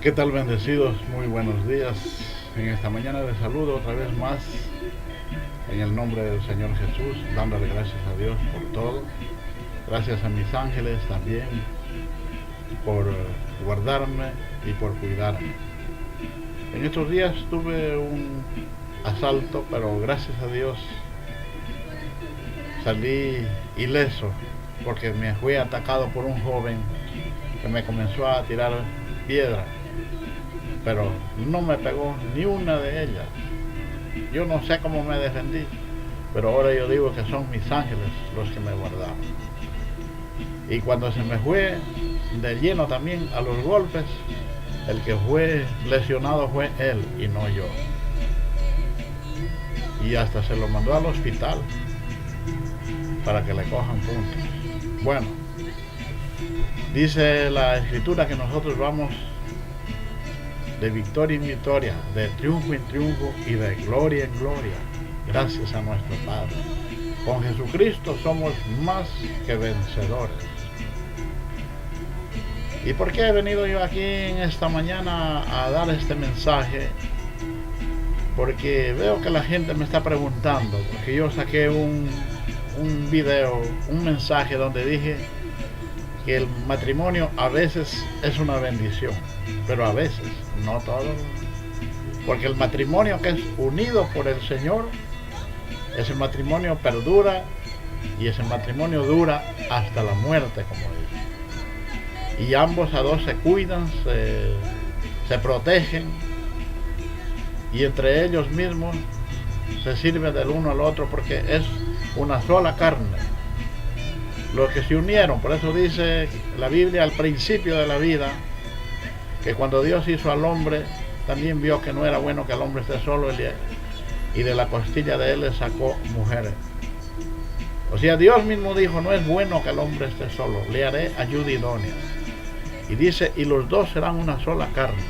¿Qué tal, bendecidos? Muy buenos días. En esta mañana les saludo otra vez más en el nombre del Señor Jesús, dándole gracias a Dios por todo. Gracias a mis ángeles también por guardarme y por cuidarme. En estos días tuve un asalto, pero gracias a Dios salí ileso, porque me fui atacado por un joven que me comenzó a tirar piedra, pero no me pegó ni una de ellas. Yo no sé cómo me defendí, pero ahora yo digo que son mis ángeles los que me guardaron. Y cuando se me fue de lleno también a los golpes, el que fue lesionado fue él y no yo. Y hasta se lo mandó al hospital para que le cojan puntos. Bueno, dice la escritura que nosotros vamos de victoria en victoria, de triunfo en triunfo y de gloria en gloria, gracias a nuestro Padre. Con Jesucristo somos más que vencedores. ¿Y por qué he venido yo aquí en esta mañana a dar este mensaje? Porque veo que la gente me está preguntando, porque yo saqué un video, un mensaje donde dije que el matrimonio a veces es una bendición, pero a veces, no todo. Porque el matrimonio que es unido por el Señor, ese matrimonio perdura y ese matrimonio dura hasta la muerte, como dice. Y ambos a dos se cuidan, se protegen, y entre ellos mismos se sirven del uno al otro, porque es una sola carne. Los que se unieron, por eso dice la Biblia al principio de la vida, que cuando Dios hizo al hombre, también vio que no era bueno que el hombre esté solo, y de la costilla de él le sacó mujeres. O sea, Dios mismo dijo, no es bueno que el hombre esté solo, le haré ayuda idónea. Y dice, y los dos serán una sola carne.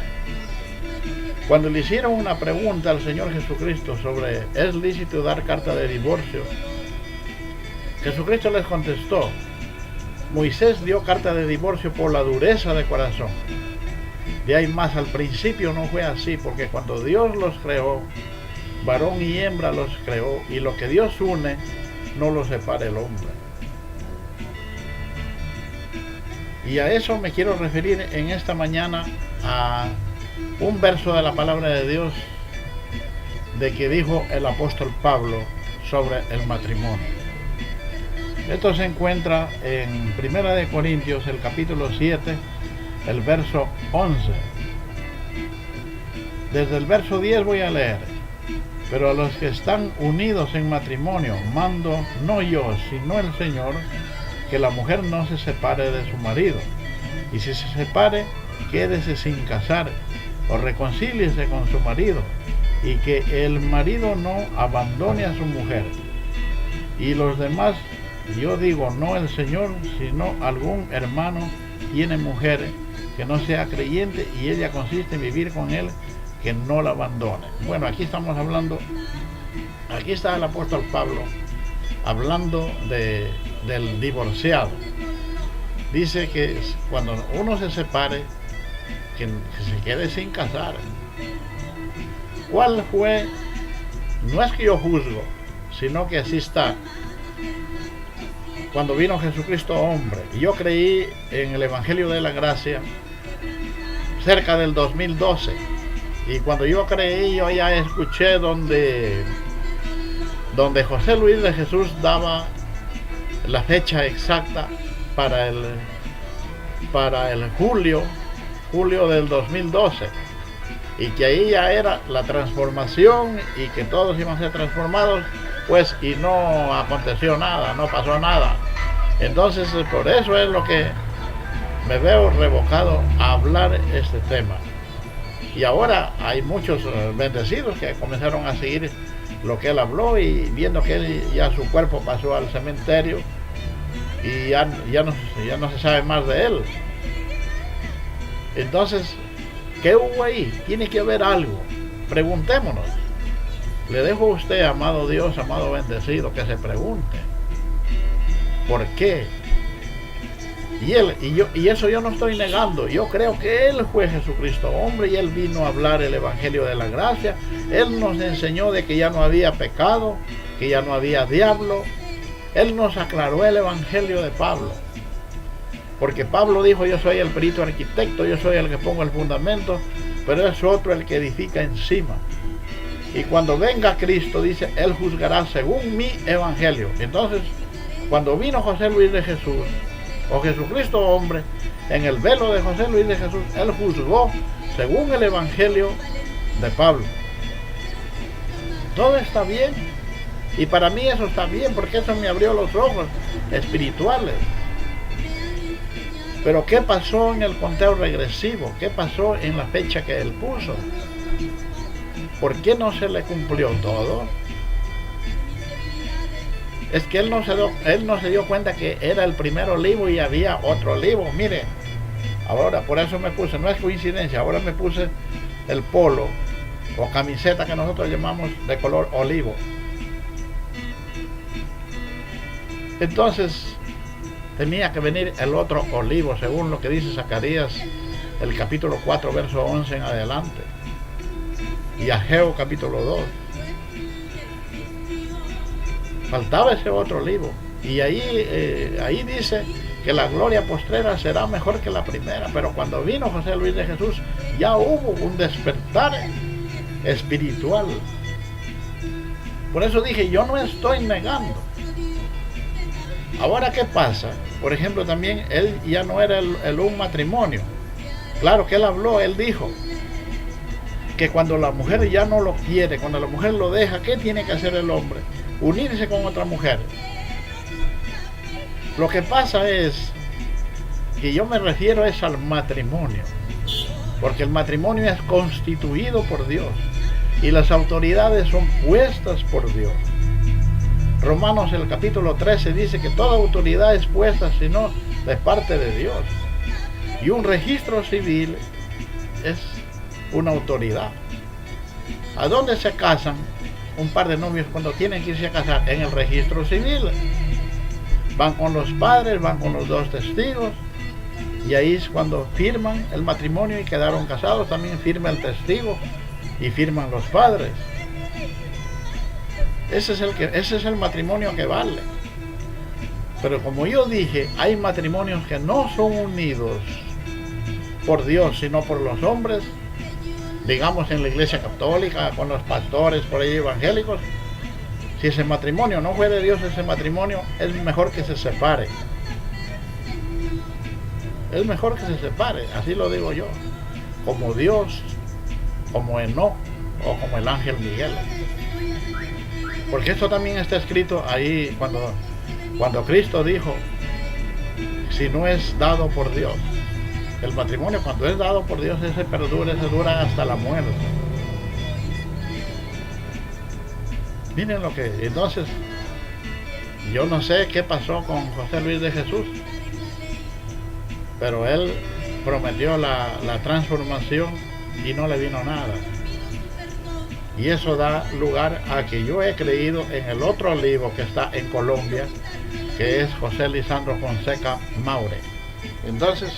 Cuando le hicieron una pregunta al Señor Jesucristo sobre, ¿es lícito dar carta de divorcio? Jesucristo les contestó, Moisés dio carta de divorcio por la dureza de corazón. De ahí más, al principio no fue así, porque cuando Dios los creó, varón y hembra los creó, y lo que Dios une, no lo separa el hombre. Y a eso me quiero referir en esta mañana, a un verso de la palabra de Dios, de que dijo el apóstol Pablo sobre el matrimonio. Esto se encuentra en 1 Corintios, el capítulo 7, el verso 11. Desde el verso 10 voy a leer. Pero a los que están unidos en matrimonio, mando no yo, sino el Señor, que la mujer no se separe de su marido. Y si se separe, quédese sin casar, o reconcíliese con su marido, y que el marido no abandone a su mujer. Y los demás, yo digo, no el Señor, sino algún hermano tiene mujer que no sea creyente y ella consiste en vivir con él, que no la abandone. Bueno, aquí estamos hablando, aquí está el apóstol Pablo hablando del divorciado. Dice que cuando uno se separe, que se quede sin casar. ¿Cuál fue? No es que yo juzgo, sino que así está. Cuando vino Jesucristo hombre, y yo creí en el Evangelio de la Gracia cerca del 2012, y cuando yo creí, yo ya escuché donde José Luis de Jesús daba la fecha exacta para el julio del 2012, y que ahí ya era la transformación y que todos iban a ser transformados, pues, y no aconteció nada, no pasó nada. Entonces, por eso es lo que me veo revocado a hablar este tema. Y ahora hay muchos bendecidos que comenzaron a seguir lo que él habló, y viendo que él ya su cuerpo pasó al cementerio y ya no se sabe más de él. Entonces, ¿qué hubo ahí? Tiene que haber algo. Preguntémonos. Le dejo a usted, amado Dios, amado bendecido, que se pregunte. ¿Por qué? Y eso yo no estoy negando. Yo creo que Él fue Jesucristo hombre y Él vino a hablar el Evangelio de la gracia. Él nos enseñó de que ya no había pecado, que ya no había diablo. Él nos aclaró el Evangelio de Pablo. Porque Pablo dijo, yo soy el perito arquitecto, yo soy el que pongo el fundamento, pero es otro el que edifica encima. Y cuando venga Cristo, dice, Él juzgará según mi Evangelio. Entonces, cuando vino José Luis de Jesús, o Jesucristo hombre, en el velo de José Luis de Jesús, Él juzgó según el Evangelio de Pablo. Todo está bien. Y para mí eso está bien, porque eso me abrió los ojos espirituales. Pero ¿qué pasó en el conteo regresivo? ¿Qué pasó en la fecha que Él puso? ¿Por qué no se le cumplió todo? Es que él no se dio cuenta que era el primer olivo y había otro olivo. Mire, ahora por eso me puse, no es coincidencia, ahora me puse el polo o camiseta que nosotros llamamos de color olivo. Entonces tenía que venir el otro olivo, según lo que dice Zacarías, el capítulo 4, verso 11 en adelante. Y Ageo capítulo 2. Faltaba ese otro olivo. Y ahí dice que la gloria postrera será mejor que la primera. Pero cuando vino José Luis de Jesús, ya hubo un despertar espiritual. Por eso dije, yo no estoy negando. Ahora, ¿qué pasa? Por ejemplo, también él ya no era un matrimonio. Claro que él habló, él dijo que cuando la mujer ya no lo quiere, cuando la mujer lo deja, ¿qué tiene que hacer el hombre? Unirse con otra mujer. Lo que pasa es que yo me refiero es al matrimonio, porque el matrimonio es constituido por Dios y las autoridades son puestas por Dios. Romanos el capítulo 13 dice que toda autoridad es puesta sino de parte de Dios, y un registro civil es una autoridad. ¿A dónde se casan un par de novios cuando tienen que irse a casar? En el registro civil. Van con los padres, van con los dos testigos, y ahí es cuando firman el matrimonio y quedaron casados. También firma el testigo y firman los padres. Ese es el matrimonio que vale. Pero como yo dije, hay matrimonios que no son unidos por Dios, sino por los hombres. Digamos en la iglesia católica, con los pastores por ahí evangélicos. Si ese matrimonio no fue de Dios, ese matrimonio es mejor que se separe. Es mejor que se separe, así lo digo yo. Como Dios, como Enoc o como el ángel Miguel. Porque esto también está escrito ahí cuando Cristo dijo, si no es dado por Dios. El matrimonio, cuando es dado por Dios, ese dura hasta la muerte. Miren lo que... Entonces, yo no sé qué pasó con José Luis de Jesús, pero él prometió la transformación y no le vino nada. Y eso da lugar a que yo he creído en el otro libro que está en Colombia, que es José Lisandro Fonseca Maure. Entonces,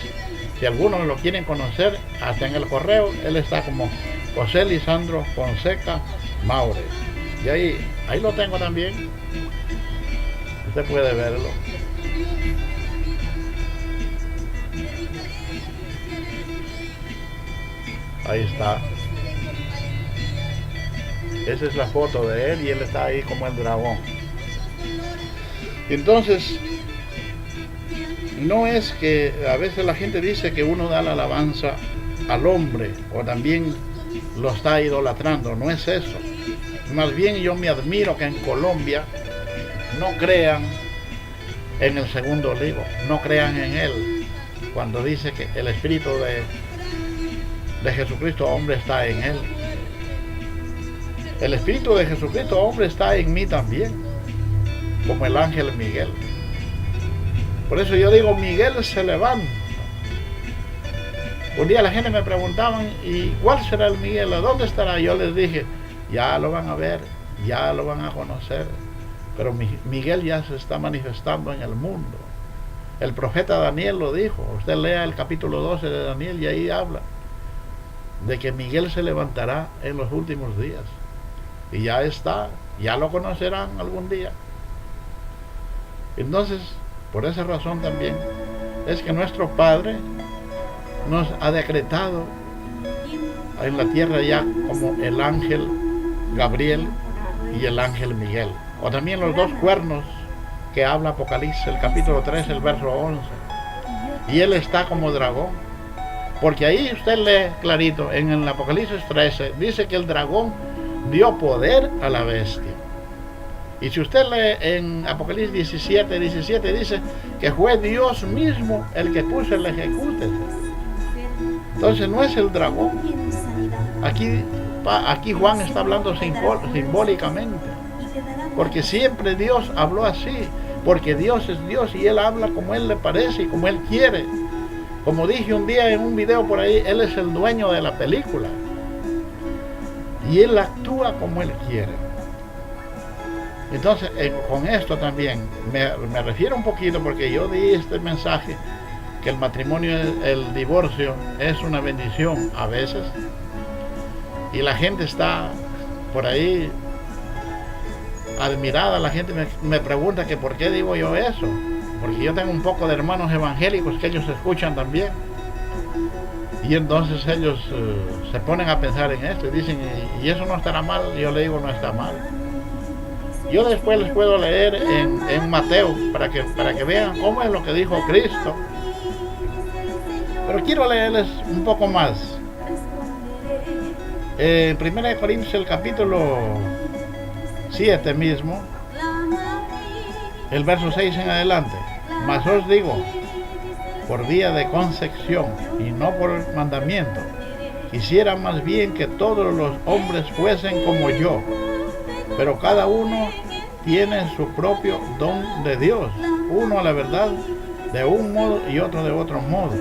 si algunos lo quieren conocer, hasta en el correo, él está como José Lisandro Fonseca Maure. Y ahí lo tengo también. Usted puede verlo. Ahí está. Esa es la foto de él y él está ahí como el dragón. Entonces, no es que a veces la gente dice que uno da la alabanza al hombre o también lo está idolatrando. No es eso. Más bien yo me admiro que en Colombia no crean en el segundo libro, no crean en él, cuando dice que el Espíritu de Jesucristo hombre está en él. El Espíritu de Jesucristo hombre está en mí también, como el ángel Miguel. Por eso yo digo, Miguel se levanta. Un día la gente me preguntaban, ¿y cuál será el Miguel? ¿A dónde estará? Yo les dije, ya lo van a ver, ya lo van a conocer, pero Miguel ya se está manifestando en el mundo. El profeta Daniel lo dijo. Usted lea el capítulo 12 de Daniel y ahí habla de que Miguel se levantará en los últimos días. Y ya está, ya lo conocerán algún día. Entonces, por esa razón también, es que nuestro Padre nos ha decretado en la tierra ya como el ángel Gabriel y el ángel Miguel. O también los dos cuernos que habla Apocalipsis, el capítulo 3, el verso 11. Y él está como dragón. Porque ahí usted lee clarito, en el Apocalipsis 13, dice que el dragón dio poder a la bestia. Y si usted lee en Apocalipsis 17 dice que fue Dios mismo el que puso el ejecútese. Entonces no es el dragón. Aquí Juan está hablando simbólicamente. Porque siempre Dios habló así. Porque Dios es Dios y Él habla como Él le parece y como Él quiere. Como dije un día en un video por ahí, Él es el dueño de la película. Y Él actúa como Él quiere. Entonces, con esto también me refiero un poquito porque yo di este mensaje que el matrimonio, el divorcio es una bendición a veces. Y la gente está por ahí admirada. La gente me pregunta que por qué digo yo eso. Porque yo tengo un poco de hermanos evangélicos que ellos escuchan también. Y entonces ellos se ponen a pensar en esto y dicen, ¿y eso no estará mal? Y yo le digo, no está mal. Yo después les puedo leer en Mateo para que vean cómo es lo que dijo Cristo. Pero quiero leerles un poco más. En 1 Corintios, el capítulo 7 mismo, el verso 6 en adelante. Mas os digo, por vía de concepción y no por mandamiento, quisiera más bien que todos los hombres fuesen como yo, pero cada uno tiene su propio don de Dios, uno a la verdad de un modo y otro de otro modo.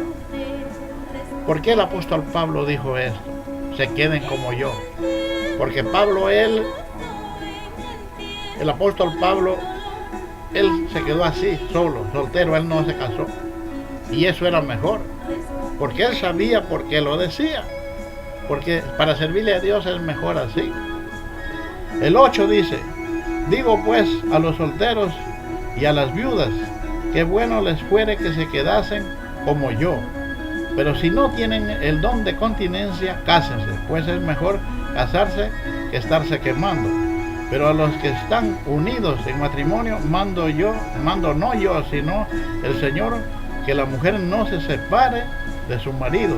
¿Por qué el apóstol Pablo dijo esto? Se queden como yo. Porque Pablo, el apóstol Pablo, él se quedó así, solo, soltero, él no se casó. Y eso era mejor, porque él sabía por qué lo decía. Porque para servirle a Dios es mejor así. El 8 dice, digo pues a los solteros y a las viudas, que bueno les fuere que se quedasen como yo. Pero si no tienen el don de continencia, cásense, pues es mejor casarse que estarse quemando. Pero a los que están unidos en matrimonio, mando no yo, sino el Señor, que la mujer no se separe de su marido.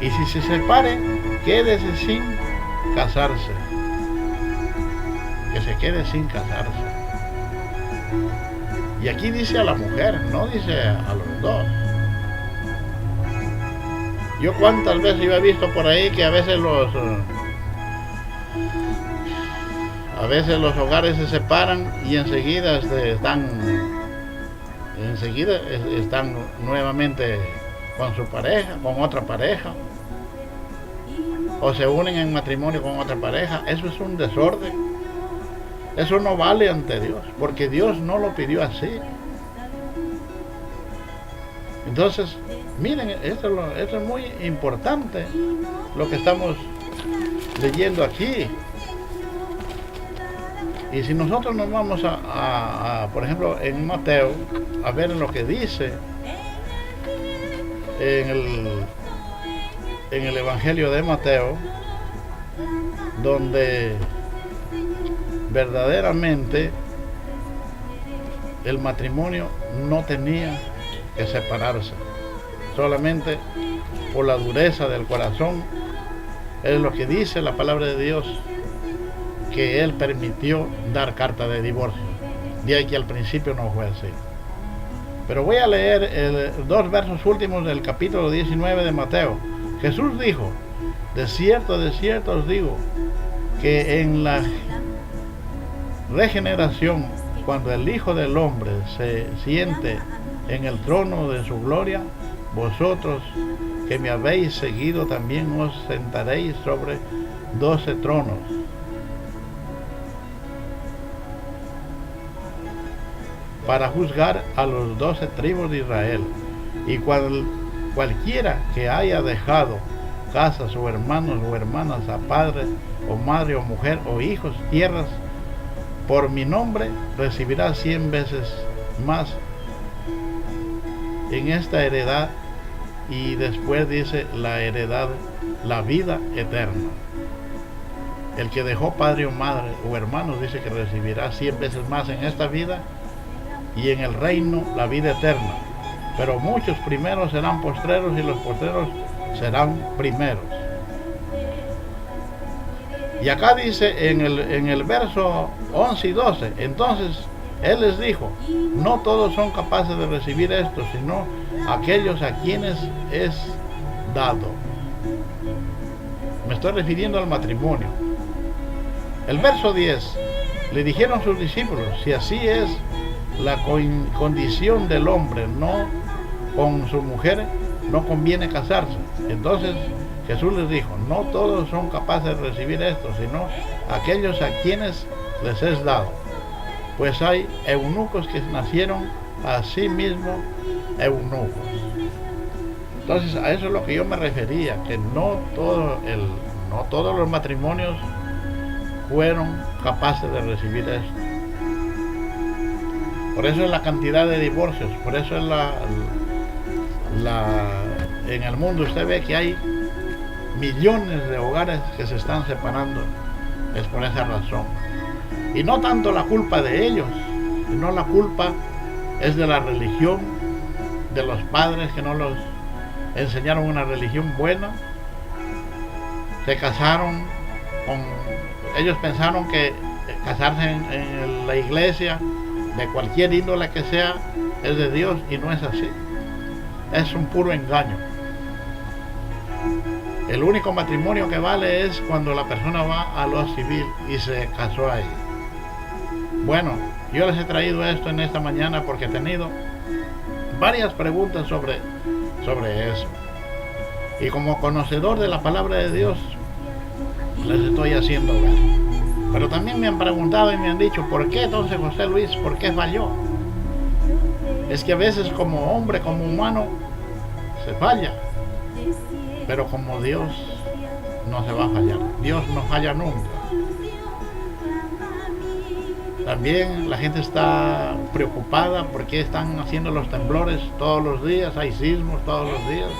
Y si se separe, quédese sin casarse. Que se quede sin casarse. Y aquí dice a la mujer, no dice a los dos. Yo cuántas veces yo he visto por ahí que a veces los hogares se separan y enseguida están nuevamente con su pareja, con otra pareja, o se unen en matrimonio con otra pareja. Eso es un desorden. Eso no vale ante Dios, porque Dios no lo pidió así. Entonces, miren, esto es muy importante lo que estamos leyendo aquí. Y si nosotros nos vamos por ejemplo, en Mateo, a ver lo que dice en el Evangelio de Mateo, donde verdaderamente el matrimonio no tenía que separarse, solamente por la dureza del corazón, es lo que dice la palabra de Dios, que Él permitió dar carta de divorcio. De ahí que al principio no fue así. Pero voy a leer dos versos últimos del capítulo 19 de Mateo. Jesús dijo, de cierto os digo, que en la regeneración, cuando el Hijo del Hombre se siente en el trono de su gloria, vosotros que me habéis seguido también os sentaréis sobre 12 tronos. para juzgar a los 12 tribus de Israel. Y cualquiera que haya dejado casas o hermanos o hermanas, a padre o madre o mujer o hijos, tierras, por mi nombre, recibirá 100 veces más en esta heredad. Y después dice la heredad, la vida eterna. El que dejó padre o madre o hermanos, dice que recibirá 100 veces más en esta vida y en el reino la vida eterna. Pero muchos primeros serán postreros y los postreros serán primeros. Y acá dice en el verso 11 y 12, entonces Él les dijo, no todos son capaces de recibir esto, sino aquellos a quienes es dado. Me estoy refiriendo al matrimonio. El verso 10, le dijeron sus discípulos, si así es la condición del hombre, no con su mujer, no conviene casarse. Entonces Jesús les dijo, no todos son capaces de recibir esto, sino aquellos a quienes les es dado. Pues hay eunucos que nacieron a sí mismos eunucos. Entonces a eso es lo que yo me refería, que no todos los matrimonios fueron capaces de recibir esto. Por eso es la cantidad de divorcios, por eso es en el mundo usted ve que hay millones de hogares que se están separando, es por esa razón. Y no tanto la culpa de ellos, sino la culpa es de la religión, de los padres que no los enseñaron una religión buena. Se casaron ellos pensaron que casarse en la iglesia, de cualquier índole que sea, es de Dios, y no es así. Es un puro engaño. El único matrimonio que vale es cuando la persona va a lo civil y se casó ahí. Bueno, yo les he traído esto en esta mañana porque he tenido varias preguntas sobre eso. Y como conocedor de la palabra de Dios, les estoy haciendo ver. Pero también me han preguntado y me han dicho, ¿por qué entonces José Luis, por qué falló? Es que a veces como hombre, como humano, se falla. Pero como Dios no se va a fallar. Dios no falla nunca. También la gente está preocupada porque están haciendo los temblores todos los días, hay sismos todos los días.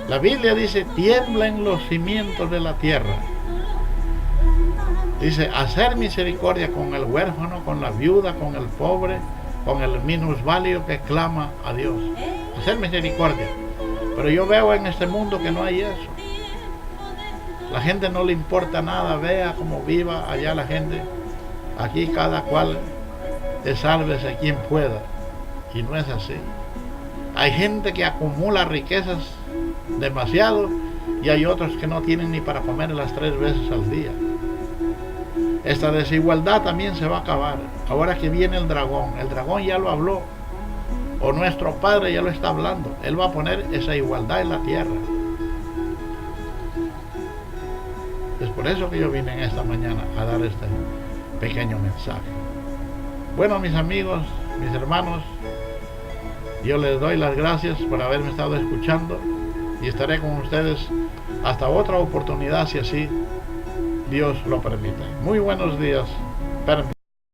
La Biblia dice, tiemblen los cimientos de la tierra. Dice, hacer misericordia con el huérfano, con la viuda, con el pobre, con el minusválido que clama a Dios. Hacer misericordia. Pero yo veo en este mundo que no hay eso. La gente no le importa nada, vea cómo viva allá la gente. Aquí cada cual sálvese quien pueda. Y no es así. Hay gente que acumula riquezas demasiado y hay otros que no tienen ni para comer las 3 veces al día. Esta desigualdad también se va a acabar. Ahora que viene el dragón ya lo habló, o nuestro Padre ya lo está hablando. Él va a poner esa igualdad en la tierra. Es por eso que yo vine en esta mañana a dar este pequeño mensaje. Bueno, mis amigos, mis hermanos, yo les doy las gracias por haberme estado escuchando y estaré con ustedes hasta otra oportunidad, si así Dios lo permite. Muy buenos días.